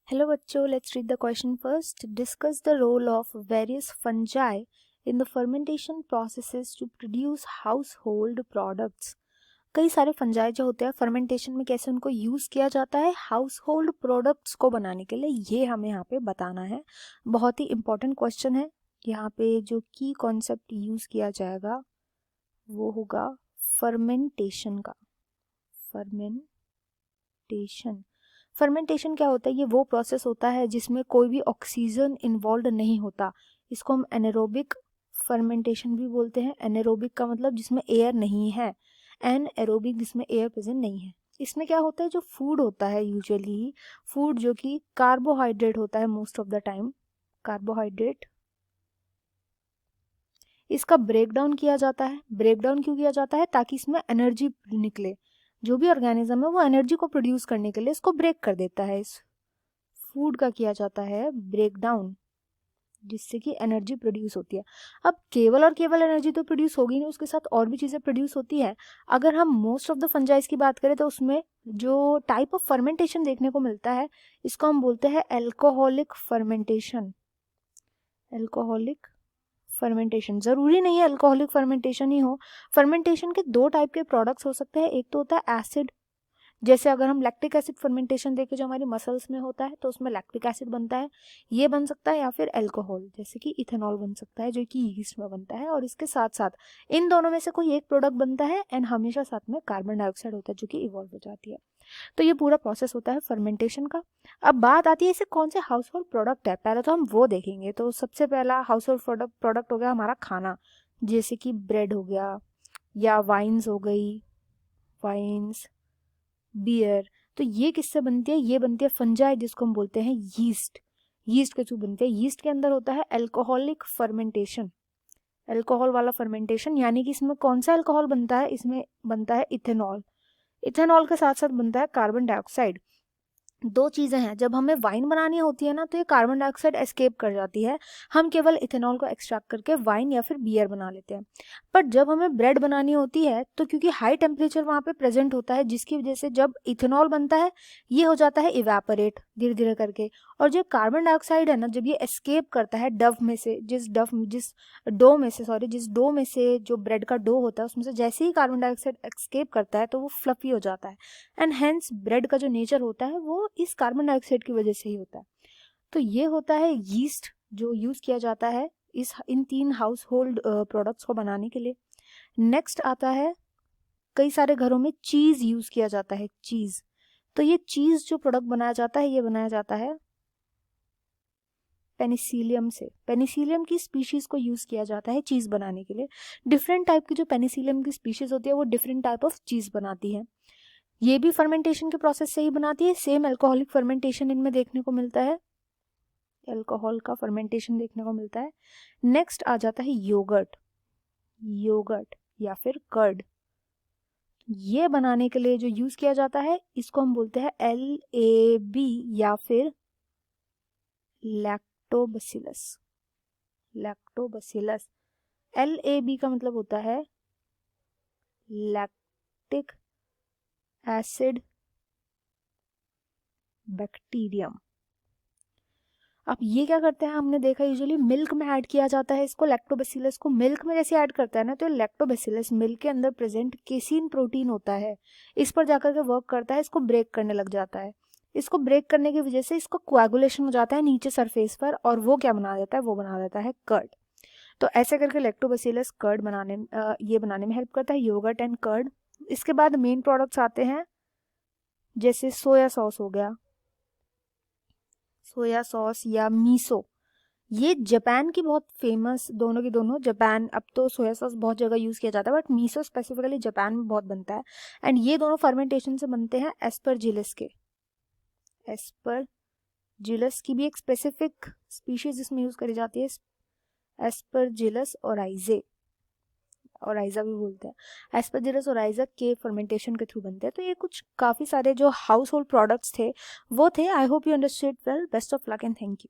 Hello बच्चों, let's read the question first. Discuss the role of various fungi in the fermentation processes to produce household products. कई सारे fungi जो होते हैं fermentation में कैसे उनको यूज़ किया जाता है हाउस होल्ड प्रोडक्ट्स को बनाने के लिए, ये हमें यहाँ पे बताना है. बहुत ही इम्पोर्टेंट क्वेश्चन है. यहाँ पे जो की कॉन्सेप्ट यूज़ किया जाएगा वो होगा फर्मेंटेशन का. फर्मेंटेशन क्या होता है? ये वो प्रोसेस होता है जिसमें कोई भी ऑक्सीजन इन्वॉल्व नहीं होता. इसको हम एनारोबिक फर्मेंटेशन भी बोलते हैं. एनारोबिक का मतलब जिसमें एयर नहीं है, एनएरोबिक जिसमें एयर प्रेजेंट नहीं है. इसमें क्या होता है, जो फूड होता है यूजुअली फूड जो कि कार्बोहाइड्रेट होता है most of the time, carbohydrate, इसका ब्रेकडाउन किया जाता है. ब्रेकडाउन क्यों किया जाता है? ताकि इसमें एनर्जी निकले. जो भी ऑर्गेनिज्म है वो एनर्जी को प्रोड्यूस करने के लिए इसको ब्रेक कर देता है. इस फूड का किया जाता है ब्रेकडाउन, जिससे कि एनर्जी प्रोड्यूस होती है. अब केवल और केवल एनर्जी तो प्रोड्यूस होगी नहीं, उसके साथ और भी चीज़ें प्रोड्यूस होती है. अगर हम मोस्ट ऑफ द फंजाइज की बात करें तो उसमें जो टाइप ऑफ फर्मेंटेशन देखने को मिलता है इसको हम बोलते हैं एल्कोहलिक फर्मेंटेशन. Alcoholic fermentation. ज़रूरी नहीं है अल्कोहलिक फर्मेंटेशन ही हो. फर्मेंटेशन के दो टाइप के प्रोडक्ट्स हो सकते हैं. एक तो होता है एसिड, जैसे अगर हम लैक्टिक एसिड फर्मेंटेशन देखें जो हमारी मसल्स में होता है तो उसमें लैक्टिक एसिड बनता है, ये बन सकता है. या फिर अल्कोहल जैसे कि इथेनॉल बन सकता है जो कि यीस्ट में बनता है. और इसके साथ साथ इन दोनों में से कोई एक प्रोडक्ट बनता है एंड हमेशा साथ में कार्बन डाइऑक्साइड होता है जो कि इवॉल्व हो जाती है. तो ये पूरा प्रोसेस होता है फर्मेंटेशन का. अब बात आती है इसे कौन से हाउस होल्ड प्रोडक्ट है, पहले तो हम वो देखेंगे. तो सबसे पहला हाउस होल्ड प्रोडक्ट हो गया हमारा खाना, जैसे कि ब्रेड हो गया या वाइन्स हो गई, वाइन्स, बियर. तो ये किससे बनती है? ये बनती है फंजाई जिसको हम बोलते हैं यीस्ट. यीस्ट के थ्रू बनती है. यीस्ट के अंदर होता है अल्कोहलिक फर्मेंटेशन, अल्कोहल वाला फर्मेंटेशन. यानी कि इसमें कौन सा अल्कोहल बनता है? इसमें बनता है इथेनॉल. इथेनॉल के साथ साथ बनता है कार्बन डाइऑक्साइड. दो चीज़ें हैं. जब हमें वाइन बनानी होती है ना तो ये कार्बन डाइऑक्साइड एस्केप कर जाती है, हम केवल इथेनॉल को एक्सट्रैक्ट करके वाइन या फिर बियर बना लेते हैं. पर जब हमें ब्रेड बनानी होती है तो क्योंकि हाई टेम्परेचर वहाँ पे प्रेजेंट होता है जिसकी वजह से जब इथेनॉल बनता है ये हो जाता है इवेपोरेट धीरे धीरे करके. और जो कार्बन डाइऑक्साइड है ना, जब ये एस्केप करता है डव में से, जिस डो में से जो ब्रेड का डो होता है उसमें से जैसे ही कार्बन डाइऑक्साइड एस्केप करता है तो वो फ्लफी हो जाता है. एंड हेंस ब्रेड का जो नेचर होता है वो इस कार्बन डाइऑक्साइड की वजह से ही होता है. तो ये होता है यीस्ट जो यूज किया जाता है इन तीन हाउस होल्ड प्रोडक्ट्स को बनाने के लिए. नेक्स्ट आता है, कई सारे घरों में चीज यूज किया जाता है. चीज, तो ये चीज जो प्रोडक्ट बनाया जाता है ये बनाया जाता है पेनिसिलियम से. पेनिसिलियम की स्पीशीज को यूज किया जाता है चीज बनाने के लिए. डिफरेंट टाइप की जो पेनिसिलियम की स्पीशीज होती है वो डिफरेंट टाइप ऑफ चीज बनाती है. ये भी फर्मेंटेशन के प्रोसेस से ही बनाती है. सेम अल्कोहलिक फर्मेंटेशन इनमें देखने को मिलता है, अल्कोहल का फर्मेंटेशन देखने को मिलता है. नेक्स्ट आ जाता है योगर्ट. योगर्ट या फिर कर्ड, ये बनाने के लिए जो यूज किया जाता है इसको हम बोलते हैं LAB या फिर लैक्टोबैसिलस. लैक्टोबैसिलस. LAB का मतलब होता है लैक्टिक एसिड बैक्टीरियम. अब ये क्या करते हैं, हमने देखा यूजुअली मिल्क में ऐड किया जाता है इसको. लैक्टोबैसिलस को मिल्क में जैसे ऐड करता है ना तो लैक्टोबैसिलस मिल्क के अंदर प्रेजेंट केसीन प्रोटीन होता है, इस पर जाकर के वर्क करता है, इसको ब्रेक करने लग जाता है. इसको ब्रेक करने की वजह से इसको कोएगुलेशन हो जाता है नीचे सरफेस पर और वो क्या बना देता है, वो बना देता है कर्ड. तो ऐसे करके लैक्टोबैसिलस कर्ड ये बनाने में हेल्प करता है, योगर्ट एंड कर्ड. इसके बाद मेन प्रोडक्ट्स आते हैं जैसे सोया सॉस हो गया, सोया सॉस या मीसो. ये जापान की बहुत फेमस, दोनों की दोनों. जापान, अब तो सोया सॉस बहुत जगह यूज़ किया जाता है बट मीसो स्पेसिफिकली जापान में बहुत बनता है. एंड ये दोनों फर्मेंटेशन से बनते हैं एस्परजिलस के. एस्परजिलस की भी एक स्पेसिफिक स्पीशीज इसमें यूज़ करी जाती है, एस्परजिलस ओराइजे, ओराइजा भी बोलते हैं. एस्परजिलस ओराइजा के फर्मेंटेशन के थ्रू बनते हैं. तो ये कुछ काफ़ी सारे जो हाउस होल्ड प्रोडक्ट्स थे वो थे. I hope you understood well. Best of luck and thank you.